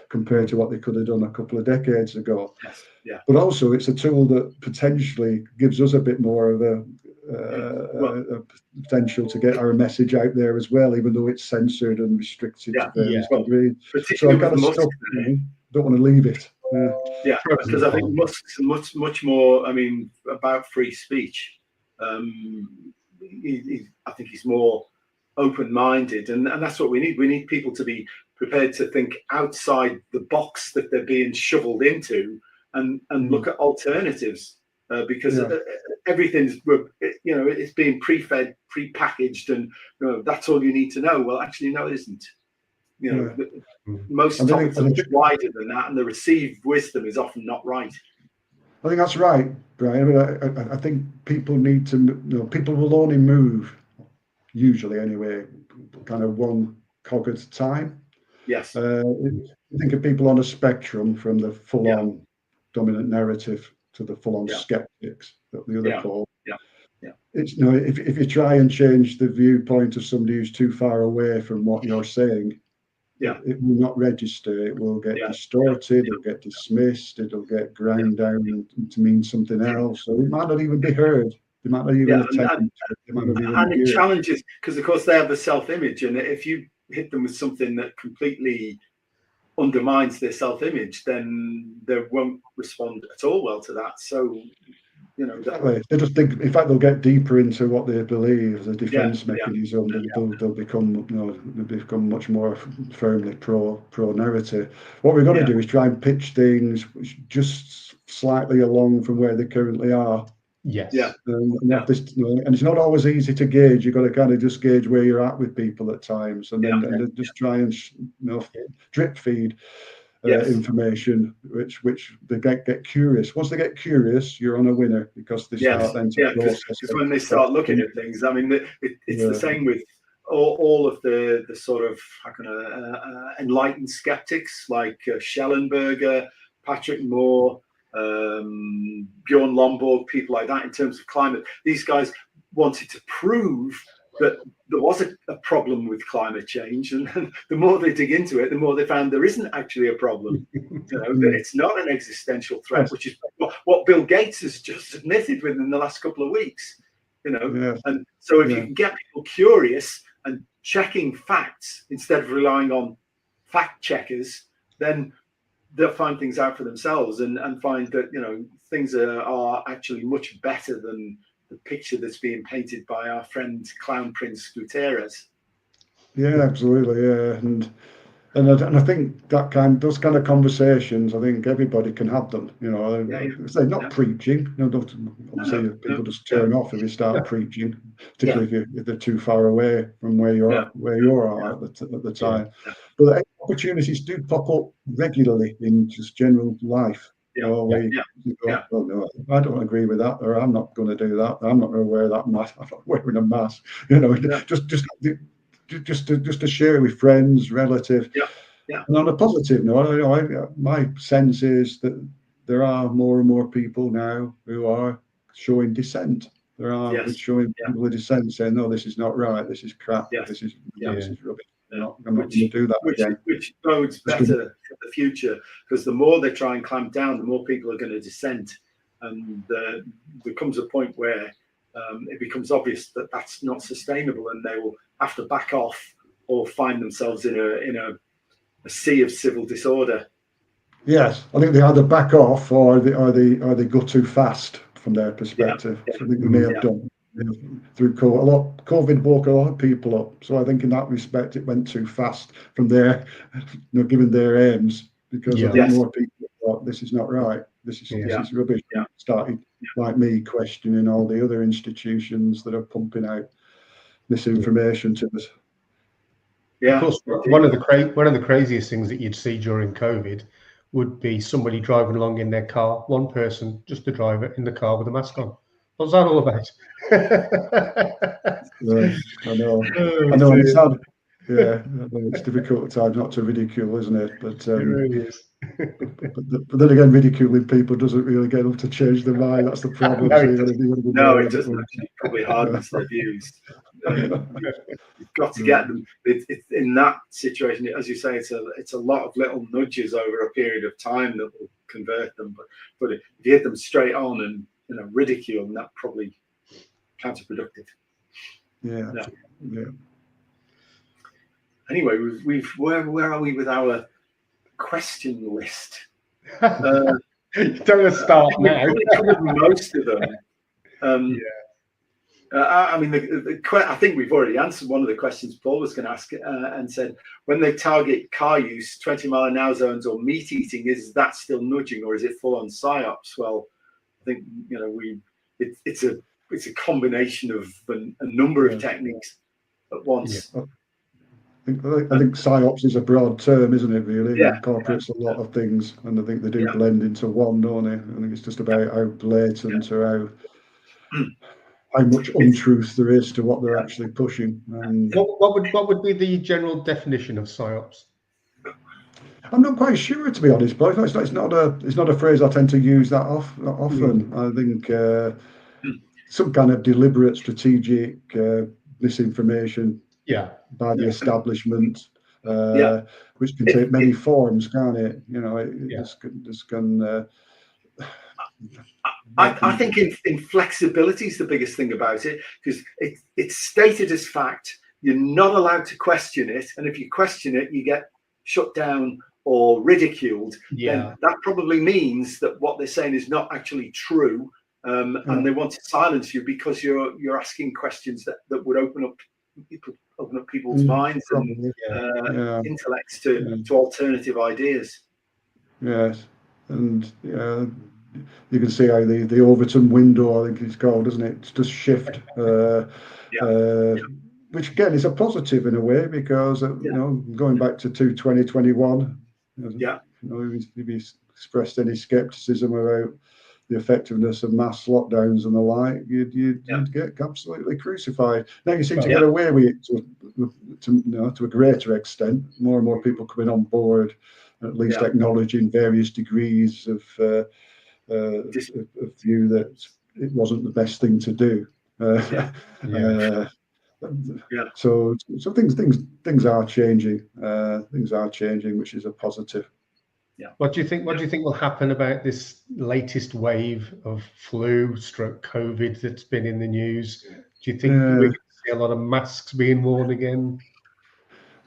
compared to what they could have done a couple of decades ago. Yes. Yeah. But also, it's a tool that potentially gives us a bit more of a potential to get our message out there as well, even though it's censored and restricted to various degrees. So I've got to stop. Don't want to leave it. Because I think much more. I mean, about free speech. I think he's more open-minded, and that's what we need. We need people to be prepared to think outside the box that they're being shoveled into, and look at alternatives. Because everything's, it's being pre-fed, pre-packaged, and that's all you need to know. Well, actually, no, it isn't. Most topics are much wider than that, and the received wisdom is often not right. I think that's right, Brian. I think people need to, people will only move, usually anyway, kind of one cog at a time. Yes. Think of people on a spectrum, from the full-on dominant narrative to the full-on skeptics that the other call. It's if you try and change the viewpoint of somebody who's too far away from what you're saying, it will not register. It will get distorted. It'll get dismissed. It'll get ground down to mean something else. So it might not even be heard. They might not even attempt it. And it challenges, because of course they have the self-image, and if you hit them with something that completely undermines their self-image, then they won't respond at all well to that. So exactly. They just think, in fact, they'll get deeper into what they believe as a defense mechanism. They'll become much more firmly pro narrative. What we've got to do is try and pitch things just slightly along from where they currently are, Yes. Yeah. And, and it's not always easy to gauge. You've got to kind of just gauge where you're at with people at times, and then and just try and drip feed information, which they get curious. Once they get curious, you're on a winner, because they start then to process. Because when they start looking at things, I mean, it's the same with all of the sort of enlightened skeptics like Schellenberger, Patrick Moore, Bjorn Lomborg, people like that. In terms of climate, these guys wanted to prove that there was a problem with climate change, and the more they dig into it, the more they found there isn't actually a problem. That it's not an existential threat, which is what Bill Gates has just admitted within the last couple of weeks. And so if you can get people curious and checking facts instead of relying on fact checkers, then they'll find things out for themselves and find that things are actually much better than the picture that's being painted by our friend Clown Prince Gutierrez. Yeah, absolutely. Yeah, and I think those kind of conversations, I think everybody can have them. They're not preaching. Obviously, people just turn off if you start preaching, particularly if they're too far away from where you're at the time. But opportunities do pop up regularly in just general life. Oh no, I don't agree with that, or I'm not going to do that. I'm not going to wear that mask. I'm not wearing a mask. Just to share with friends, relatives. And on a positive note, my sense is that there are more and more people now who are showing dissent. There are showing people of dissent, saying, "No, this is not right. This is crap. This is rubbish. I'm not going to do that again." Which bodes better for the future, because the more they try and clamp down, the more people are going to dissent, and there comes a point where it becomes obvious that that's not sustainable, and they will have to back off or find themselves in a sea of civil disorder. Yes, I think they either back off or they go too fast from their perspective. So I think they may have done through COVID. COVID woke a lot of people up. So I think in that respect, it went too fast from their, given their aims, because I think more people thought this is not right. This is rubbish. Started like me questioning all the other institutions that are pumping out misinformation to us. Of course, one of the craziest things that you'd see during COVID would be somebody driving along in their car, one person, just the driver in the car with a mask on. What's that all about? I know, and it's hard. It's difficult at times not to ridicule, isn't it? But it really is. but then again, ridiculing people doesn't really get them to change their mind. That's the problem. No, it doesn't. Actually, probably hardens their views. You've got to get them. It's in that situation, as you say, it's a lot of little nudges over a period of time that will convert them. But if you hit them straight on and ridicule, then that's probably counterproductive. Yeah. Anyway, where are we with our question list? Don't want to start now. Most of them. I mean, I think we've already answered one of the questions Paul was going to ask, and said, when they target car use, 20-mile-an-hour zones, or meat eating, is that still nudging, or is it full on psyops? Well, I think it's a combination of a number of techniques at once. I think psyops is a broad term, isn't it? Really, it incorporates a lot of things, and I think they do blend into one, don't they? I think it's just about how blatant or how much untruth there is to what they're actually pushing. What would be the general definition of psyops? I'm not quite sure, to be honest, but it's not a phrase I tend to use that often. I think some kind of deliberate, strategic misinformation by the establishment, which can take many forms, can't it? I think inflexibility is the biggest thing about it, because it's stated as fact. You're not allowed to question it, and if you question it, you get shut down or ridiculed. Then that probably means that what they're saying is not actually true, and they want to silence you because you're asking questions that would open up people's minds and intellects to alternative ideas. Yes, and you can see how the Overton window, I think it's called, isn't it? It's just shift. Which again is a positive in a way, because you know, going back to 2021, you know, if he expressed any skepticism about the effectiveness of mass lockdowns and the like, you'd get absolutely crucified. Now you seem to get away with it you know, to a greater extent. More and more people coming on board, at least acknowledging various degrees of view that it wasn't the best thing to do. So things are changing. Things are changing, which is a positive. What do you think will happen about this latest wave of flu/COVID that's been in the news? Do you think we're going to see a lot of masks being worn again?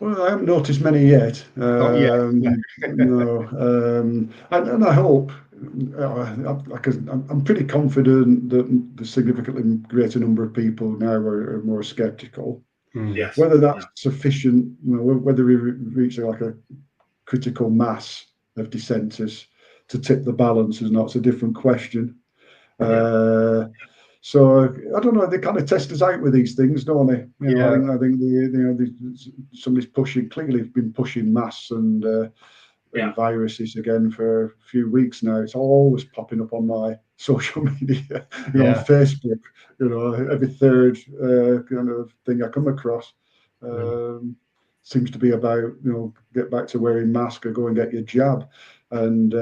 Well, I haven't noticed many yet. Not yet. No. And I hope, because I'm pretty confident that the significantly greater number of people now are more sceptical. Yes. Whether that's sufficient, you know, whether we reach like a critical mass of dissenters to tip the balance is not, it's a different question. So I don't know. They kind of test us out with these things, don't they? You know, I think somebody's clearly been pushing masks and viruses again for a few weeks now. It's always popping up on my social media, you know, on Facebook. You know, every third kind of thing I come across seems to be about, you know, get back to wearing mask or go and get your jab, and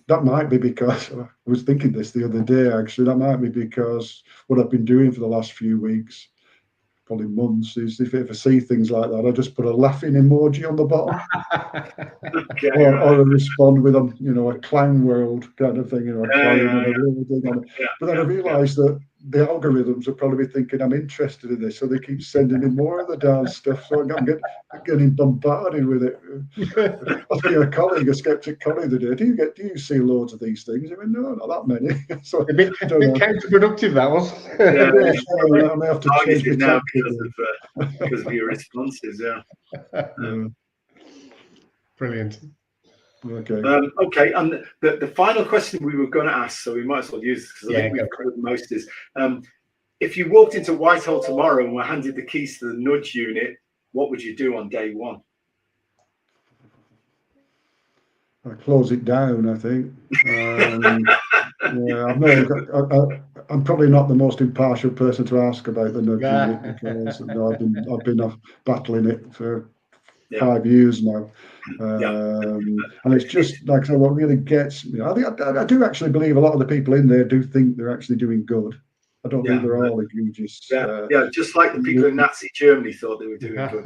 that might be because I was thinking this the other day. Actually, that might be because what I've been doing for the last few weeks, probably months, is if I ever see things like that, I just put a laughing emoji on the bottom, or I respond with a, you know, a clown world kind of thing, you know, a clown and a little thing on it. But then I realised that the algorithms are probably thinking I'm interested in this, so they keep sending me more of the darn stuff. So I'm getting bombarded with it. I was a colleague, a skeptic colleague, the day. Do you see loads of these things? I mean, no, not that many. So a bit counterproductive, that was. I may have to change it my now because of your responses. Brilliant. Okay, and the final question we were going to ask, so we might as well use this because I think we've covered most, is if you walked into Whitehall tomorrow and were handed the keys to the nudge unit, what would you do on day one? I close it down, I think. I'm probably not the most impartial person to ask about the nudge unit, because I've been battling it for 5 years now. And it's just like I said, what really gets me, I do actually believe a lot of the people in there do think they're actually doing good. I don't think they're all egregious. Just like the people in Nazi Germany thought they were doing good.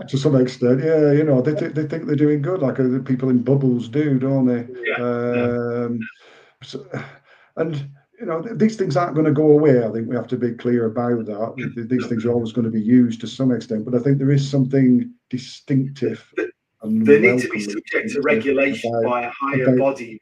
To some extent, you know, they think they're doing good, like the people in bubbles do, don't they? And you know, these things aren't going to go away. I think we have to be clear about that. These things are always going to be used to some extent, but I think there is something distinctive. They need to be subject to regulation by a higher body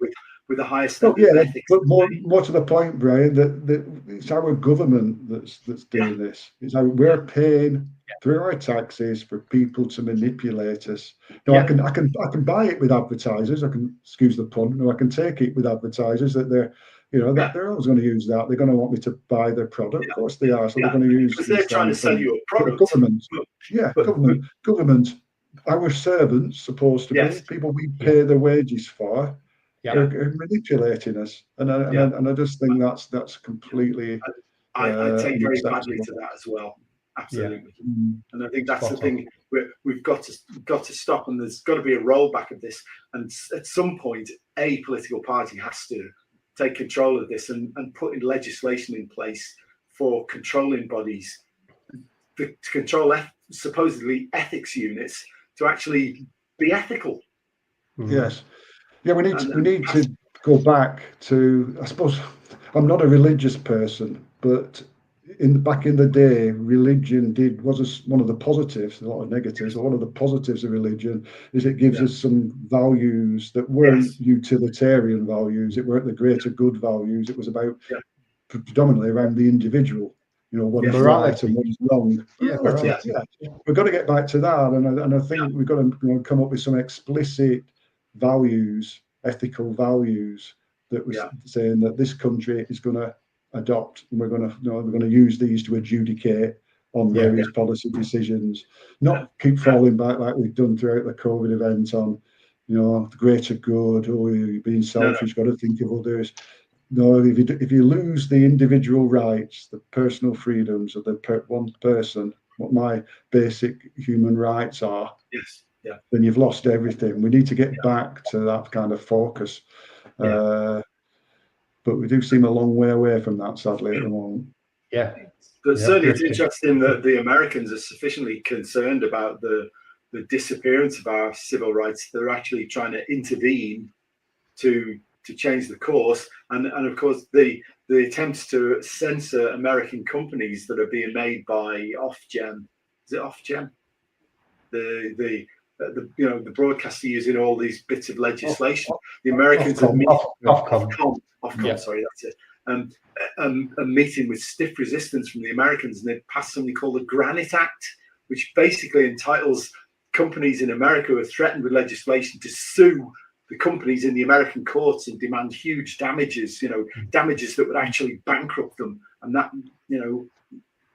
with a higher standard of ethics. But more to the point, Brian, that it's our government that's doing this. It's how we're paying through our taxes for people to manipulate us. Now, I can buy it with advertisers. I can, excuse the pun. No, I can take it with advertisers that they're, you know, that they're always going to use that. They're going to want me to buy their product. Of course they are. So they're going to use. Because they're trying to sell you a product. Government. Our servants, supposed to be people we pay their wages for, are manipulating us, and I just think that's completely. I take very badly to that as well. Absolutely, and I think that's the thing we've got to stop, and there's got to be a rollback of this. And at some point, a political party has to take control of this and put in legislation in place for controlling bodies to control supposedly ethics units to actually be ethical. Yes. Yeah, we need to go back to, I suppose, I'm not a religious person, but back in the day, religion was one of the positives, a lot of negatives, but one of the positives of religion is it gives us some values that weren't utilitarian values, it weren't the greater good values, it was about predominantly around the individual. You know, what is right and what is wrong. We've got to get back to that, and I think we've got to come up with some explicit values, ethical values that was saying that this country is going to adopt, and we're going to use these to adjudicate on various policy decisions, not keep falling back like we've done throughout the COVID event on, the greater good, or you're being selfish, got to think of others. No, if you lose the individual rights, the personal freedoms of the one person, what my basic human rights are, then you've lost everything. We need to get back to that kind of focus. But we do seem a long way away from that, sadly, at the moment. Yeah. But certainly it's interesting that the Americans are sufficiently concerned about the disappearance of our civil rights. They're actually trying to intervene to change the course. And of course, the attempts to censor American companies that are being made by Ofgem. Is it Ofgem? The broadcaster using all these bits of legislation. The Americans Ofcom. Sorry, that's it. A meeting with stiff resistance from the Americans, and they passed something called the Granite Act, which basically entitles companies in America who are threatened with legislation to sue the companies in the American courts and demand huge damages, damages that would actually bankrupt them. And that,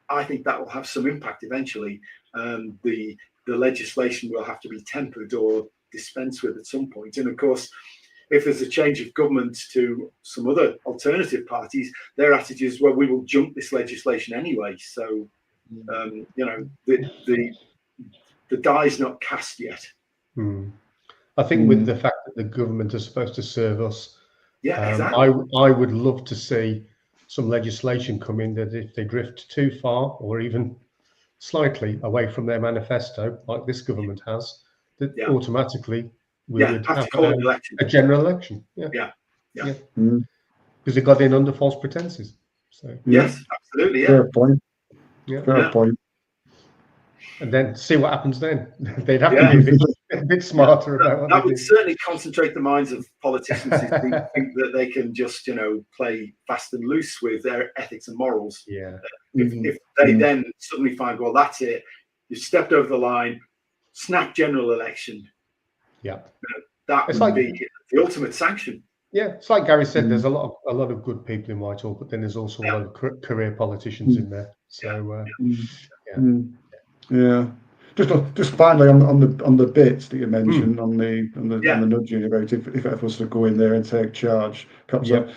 I think that will have some impact eventually. The legislation will have to be tempered or dispensed with at some point. And of course, if there's a change of government to some other alternative parties, their attitude is, well, we will junk this legislation anyway. So, the die's not cast yet. I think with the fact that the government is supposed to serve us, exactly. I would love to see some legislation come in that if they drift too far or even slightly away from their manifesto, like this government has, that automatically we would have a general election. Because they got in under false pretenses. So yes, absolutely. Fair point. Fair point. And then see what happens then. They'd have to be a bit smarter about what that they would do. certainly concentrate the minds of politicians who think that they can just, play fast and loose with their ethics and morals. If they then suddenly find, well, that's it, you've stepped over the line, snap general election. That would be the ultimate sanction. Yeah, it's like Gary said. There's a lot of good people in Whitehall, but then there's also a lot of career politicians in there. So Just finally on the bits that you mentioned on the nudging about if I was to go in there and take charge, perhaps I'm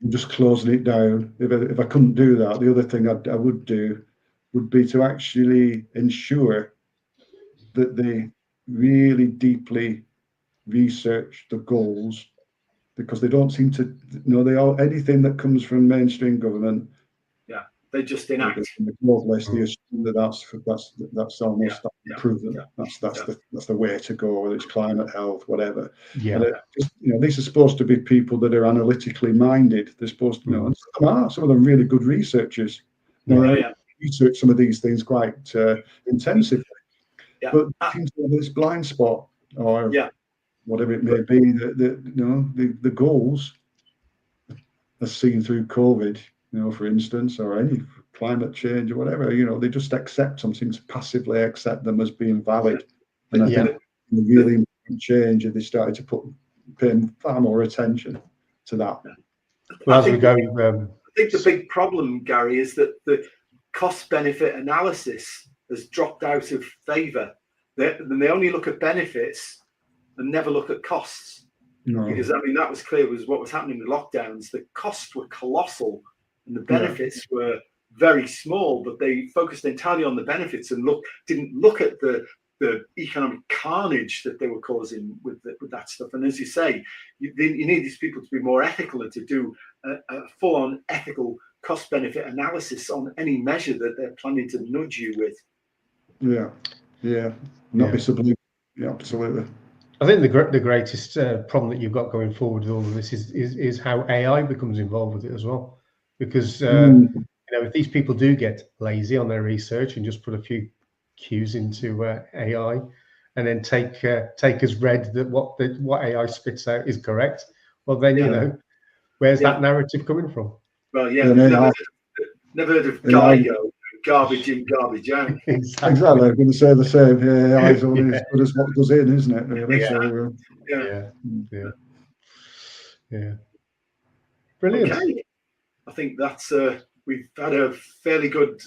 just closing it down. If I couldn't do that, the other thing I would do would be to actually ensure that they really deeply research the goals, because they don't seem to anything that comes from mainstream government. They just enact the growth list. They assume that's almost proven. That's the way to go, whether it's climate, health, whatever. And these are supposed to be people that are analytically minded. They're supposed to and some of them really good researchers. Research some of these things quite intensively. But it seems to have this blind spot, or whatever it may be. The goals, as seen through COVID, for instance, or any climate change or whatever, they just accept some things, passively accept them as being valid. And I think the really important change is they started to pay far more attention to that. Well, I think the big problem, Gary, is that the cost-benefit analysis has dropped out of favour. They only look at benefits and never look at costs. Because that was clear was what was happening with lockdowns. The costs were colossal and the benefits were very small, but they focused entirely on the benefits and didn't look at the economic carnage that they were causing with that stuff. And as you say, you need these people to be more ethical and to do a full-on ethical cost-benefit analysis on any measure that they're planning to nudge you with. Not be subliminal. Absolutely. I think the greatest problem that you've got going forward with all of this is how AI becomes involved with it as well. Because if these people do get lazy on their research and just put a few cues into AI, and then take as read that what AI spits out is correct, well then where's that narrative coming from? Well, never heard of GIGO, garbage in, garbage out. Exactly. I'm going to say the same. AI is only as good as what goes in, isn't it? Really. Yeah. Brilliant. Okay, I think that's we've had a fairly good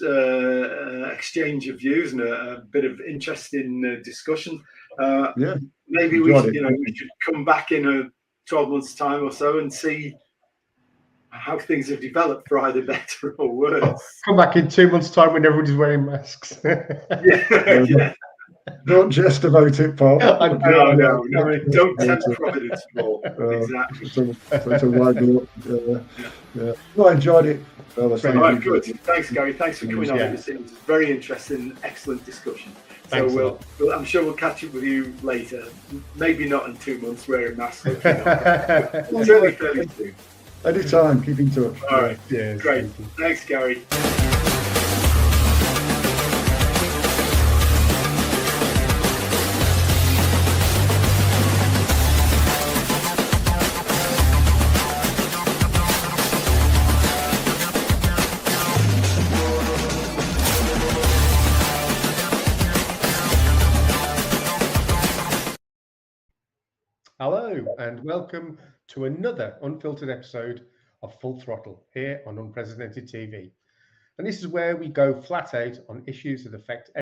exchange of views and a bit of interesting discussion. Yeah, Maybe we enjoyed it. we should come back in a 12 months time or so and see how things have developed for either better or worse. Come back in 2 months' time when everybody's wearing masks. Yeah. Don't jest about it, Paul. No. Don't tempt Providence more. Exactly. So widen up. Yeah. No, I enjoyed it. All right, good. Thanks, Gary. Thanks for coming on. Yeah. It was a very interesting, excellent discussion. Thanks So I'm sure we'll catch up with you later. Maybe not in 2 months wearing masks. Certainly fairly soon. Anytime, keep in touch. All right. Yes, Great. Thanks, Gary. Hello, and welcome to another unfiltered episode of Full Throttle here on Unprecedented TV. And this is where we go flat out on issues that affect